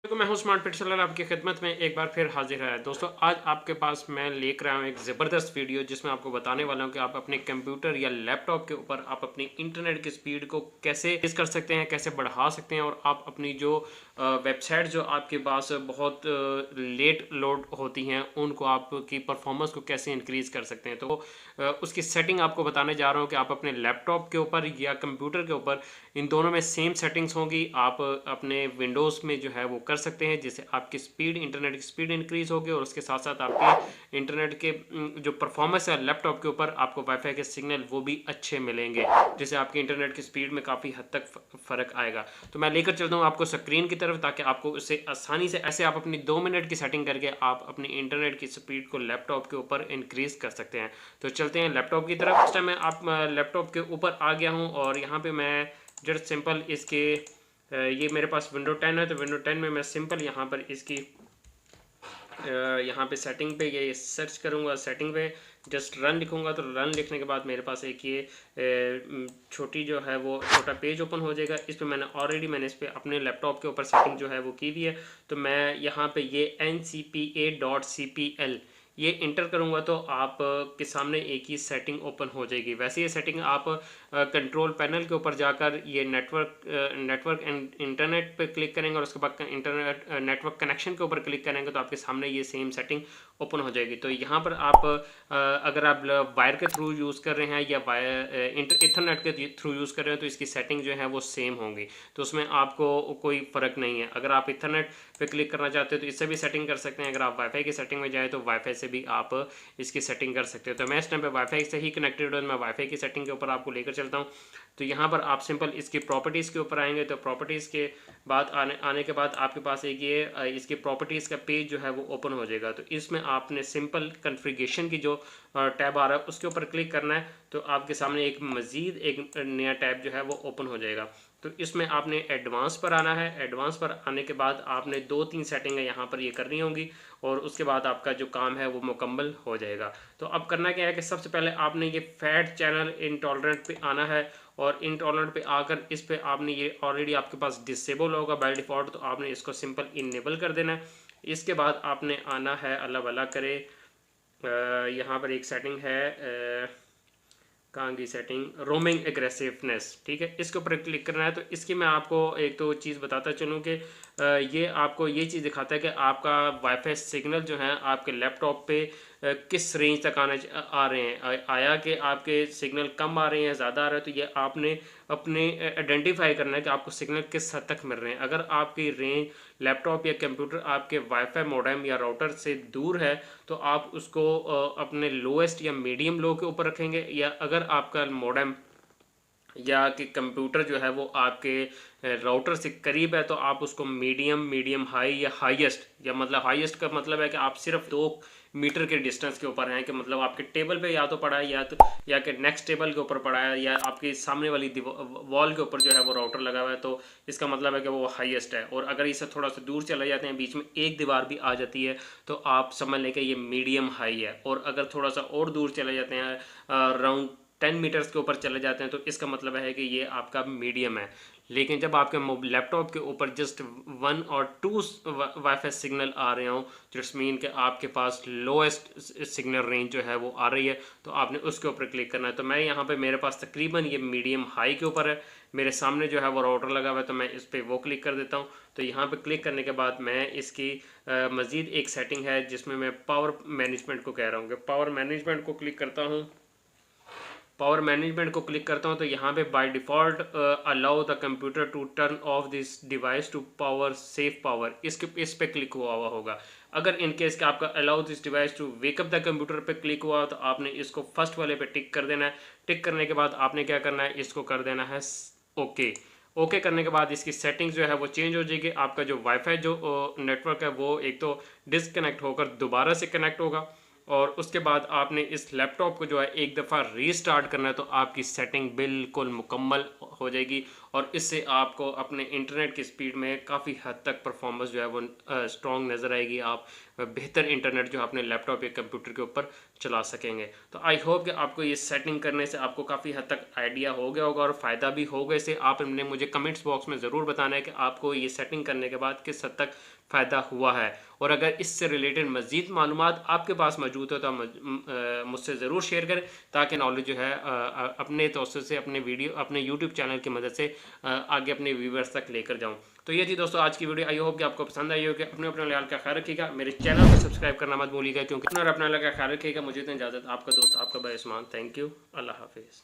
तो मैं हूं स्मार्ट फिट सलाल आपकी खिदमत में एक बार फिर हाजिर है। दोस्तों, आज आपके पास मैं लेकर आया हूं एक ज़बरदस्त वीडियो जिसमें आपको बताने वाला हूं कि आप अपने कंप्यूटर या लैपटॉप के ऊपर आप अपनी इंटरनेट की स्पीड को कैसे तेज कर सकते हैं, कैसे बढ़ा सकते हैं और आप अपनी जो वेबसाइट जो आपके पास बहुत लेट लोड होती हैं उनको आपकी परफॉर्मेंस को कैसे इंक्रीज़ कर सकते हैं। तो उसकी सेटिंग आपको बताने जा रहा हूँ कि आप अपने लैपटॉप के ऊपर या कंप्यूटर के ऊपर इन दोनों में सेम सेटिंग्स होंगी। आप अपने विंडोज़ में जो है वो कर सकते हैं जिससे आपकी स्पीड इंटरनेट की स्पीड इंक्रीज़ होगी और उसके साथ साथ आपके इंटरनेट के जो परफॉर्मेंस है लैपटॉप के ऊपर आपको वाईफाई के सिग्नल वो भी अच्छे मिलेंगे, जिससे आपकी इंटरनेट की स्पीड में काफ़ी हद तक फ़र्क आएगा। तो मैं लेकर चलता हूँ आपको स्क्रीन की तरफ, ताकि आपको उससे आसानी से ऐसे आप अपनी 2 मिनट की सेटिंग करके आप अपनी इंटरनेट की स्पीड को लैपटॉप के ऊपर इंक्रीज़ कर सकते हैं। तो चलते हैं लैपटॉप की तरफ। इस टाइम मैं आप लैपटॉप के ऊपर आ गया हूँ और यहाँ पे मैं जस्ट सिंपल इसके ये मेरे पास विंडो 10 है, तो विंडो 10 में मैं सिंपल यहाँ पर इसकी यहाँ पे सेटिंग पे ये सर्च करूँगा। सेटिंग पे जस्ट रन लिखूँगा तो रन लिखने के बाद मेरे पास एक ये छोटी जो है वो छोटा पेज ओपन हो जाएगा। इस पे मैंने इस पे अपने लैपटॉप के ऊपर सेटिंग जो है वो की हुई है। तो मैं यहाँ पे ये ncpa.cpl ये इंटर करूँगा तो आप के सामने एक ही सेटिंग ओपन हो जाएगी। वैसे ये सेटिंग आप कंट्रोल पैनल के ऊपर जाकर ये नेटवर्क एंड इंटरनेट पे क्लिक करेंगे और उसके बाद इंटरनेट नेटवर्क कनेक्शन के ऊपर क्लिक करेंगे तो आपके सामने ये सेम सेटिंग ओपन हो जाएगी। तो यहाँ पर आप अगर आप वायर के थ्रू यूज़ कर रहे हैं या इथरनेट के थ्रू यूज़ कर रहे हैं तो इसकी सेटिंग जो है वो सेम होंगी, तो उसमें आपको कोई फ़र्क नहीं है। अगर आप इथरनेट पे क्लिक करना चाहते हो तो इससे भी सेटिंग कर सकते हैं। अगर आप वाईफाई की सेटिंग में जाए तो वाईफाई से भी आप इसकी सेटिंग कर सकते हो। तो मैं इस टाइम पे वाईफाई से ही कनेक्टेड हूँ, मैं वाईफाई की सेटिंग के ऊपर आपको लेकर चलता हूँ। तो यहाँ पर आप सिंपल इसकी प्रॉपर्टीज़ के ऊपर आएंगे तो प्रॉपर्टीज़ के बाद आने के बाद आपके पास एक ये इसकी प्रॉपर्टीज़ का पेज जो है वो ओपन हो जाएगा। तो इसमें आपने सिंपल कॉन्फ़िगरेशन की जो टैब आ रहा है उसके ऊपर क्लिक करना है, तो आपके सामने एक मज़ीद एक नया टैब जो है वो ओपन हो जाएगा। तो इसमें आपने एडवांस पर आना है। एडवांस पर आने के बाद आपने 2-3 सेटिंगें यहाँ पर ये करनी होंगी और उसके बाद आपका जो काम है वो मुकम्मल हो जाएगा। तो अब करना क्या है कि सबसे पहले आपने ये फैट चैनल इनटॉलरेंट पे आना है और इनटॉलरेंट पे आकर इस पे आपने ये ऑलरेडी आपके पास डिसेबल होगा बाय डिफ़ॉल्ट, तो आपने इसको सिंपल इनेबल कर देना है। इसके बाद आपने आना है अल्लाह भला करे, यहाँ पर एक सेटिंग है कहाँ की सेटिंग, रोमिंग एग्रेसिवनेस, ठीक है, इसके ऊपर क्लिक करना है। तो इसकी मैं आपको एक तो चीज़ बताता चलूँ कि ये आपको ये चीज़ दिखाता है कि आपका वाईफाई सिग्नल जो है आपके लैपटॉप पे किस रेंज तक आ रहे हैं, आया कि आपके सिग्नल कम आ रहे हैं, ज़्यादा आ रहे हैं। तो ये आपने अपने आइडेंटिफाई करना है कि आपको सिग्नल किस हद तक मिल रहे हैं। अगर आपकी रेंज लैपटॉप या कंप्यूटर आपके वाईफाई मॉडेम या राउटर से दूर है तो आप उसको अपने लोएस्ट या मीडियम लो के ऊपर रखेंगे, या अगर आपका मॉडेम या कि कंप्यूटर जो है वो आपके राउटर से करीब है तो आप उसको मीडियम हाई या हाईएस्ट, या मतलब हाईएस्ट का मतलब है कि आप सिर्फ 2 मीटर के डिस्टेंस के ऊपर हैं, कि मतलब आपके टेबल पे या तो पड़ा है या कि नेक्स्ट टेबल के ऊपर पड़ा है या आपकी सामने वाली वॉल के ऊपर जो है वो राउटर लगा हुआ है, तो इसका मतलब है कि वो हाईएस्ट है। और अगर इससे थोड़ा सा दूर चले जाते हैं, बीच में एक दीवार भी आ जाती है, तो आप समझ लें कि ये मीडियम हाई है। और अगर थोड़ा सा और दूर चले जाते हैं, राउंड 10 मीटर्स के ऊपर चले जाते हैं, तो इसका मतलब है कि ये आपका मीडियम है। लेकिन जब आपके लैपटॉप के ऊपर जस्ट 1 और 2 वाईफाई सिग्नल आ रहे हों, जिस मीन कि आपके पास लोएस्ट सिग्नल रेंज जो है वो आ रही है, तो आपने उसके ऊपर क्लिक करना है। तो मैं यहाँ पे मेरे पास तकरीबन ये मीडियम हाई के ऊपर है, मेरे सामने जो है वो राउटर लगा हुआ है, तो मैं इस पर वो क्लिक कर देता हूँ। तो यहाँ पे क्लिक करने के बाद मैं इसकी मज़ीद एक सेटिंग है जिसमें मैं पावर मैनेजमेंट को कह रहा हूँ कि पावर मैनेजमेंट को क्लिक करता हूँ। पावर मैनेजमेंट को क्लिक करता हूँ तो यहाँ पे by default allow the computer to turn off this device to power save power, इस पे क्लिक हुआ होगा। अगर इन केस के आपका allow this device to wake up the computer पे क्लिक हुआ तो आपने इसको फर्स्ट वाले पे टिक कर देना है। टिक करने के बाद आपने क्या करना है, इसको कर देना है ओके। ओके करने के बाद इसकी सेटिंग्स जो है वो चेंज हो जाएगी। आपका जो वाईफाई जो नेटवर्क है वो एक तो डिसकनेक्ट होकर दोबारा से कनेक्ट होगा और उसके बाद आपने इस लैपटॉप को जो है एक दफ़ा रीस्टार्ट करना है, तो आपकी सेटिंग बिल्कुल मुकम्मल हो जाएगी और इससे आपको अपने इंटरनेट की स्पीड में काफ़ी हद तक परफॉर्मेंस जो है वो स्ट्रॉन्ग नज़र आएगी। आप बेहतर इंटरनेट जो अपने लैपटॉप या कंप्यूटर के ऊपर चला सकेंगे। तो आई होप कि आपको ये सेटिंग करने से आपको काफ़ी हद तक आइडिया हो गया होगा और फ़ायदा भी होगा। इसे आपने मुझे कमेंट्स बॉक्स में ज़रूर बताना है कि आपको ये सेटिंग करने के बाद किस हद तक फ़ायदा हुआ है, और अगर इससे रिलेटेड मज़ीद मालूमात आपके पास मौजूद हो तो मुझसे ज़रूर शेयर करें, ताकि नॉलेज जो है अपने तौर से अपने यूट्यूब चैनल की मदद से आगे अपने व्यूवर्स तक लेकर जाऊँ। तो ये थी दोस्तों आज की वीडियो। आई होप कि आपको पसंद आई होगी। अपने अपने ख्याल का ख्याल रखिएगा, मेरे चैनल को सब्सक्राइब करना मत भूलिएगा, क्योंकि अपना ख्याल रखिएगा। मुझे इतना इजाज़त, आपका दोस्त आपका भाई उस्मान। थैंक यू, अल्लाह हाफिज़।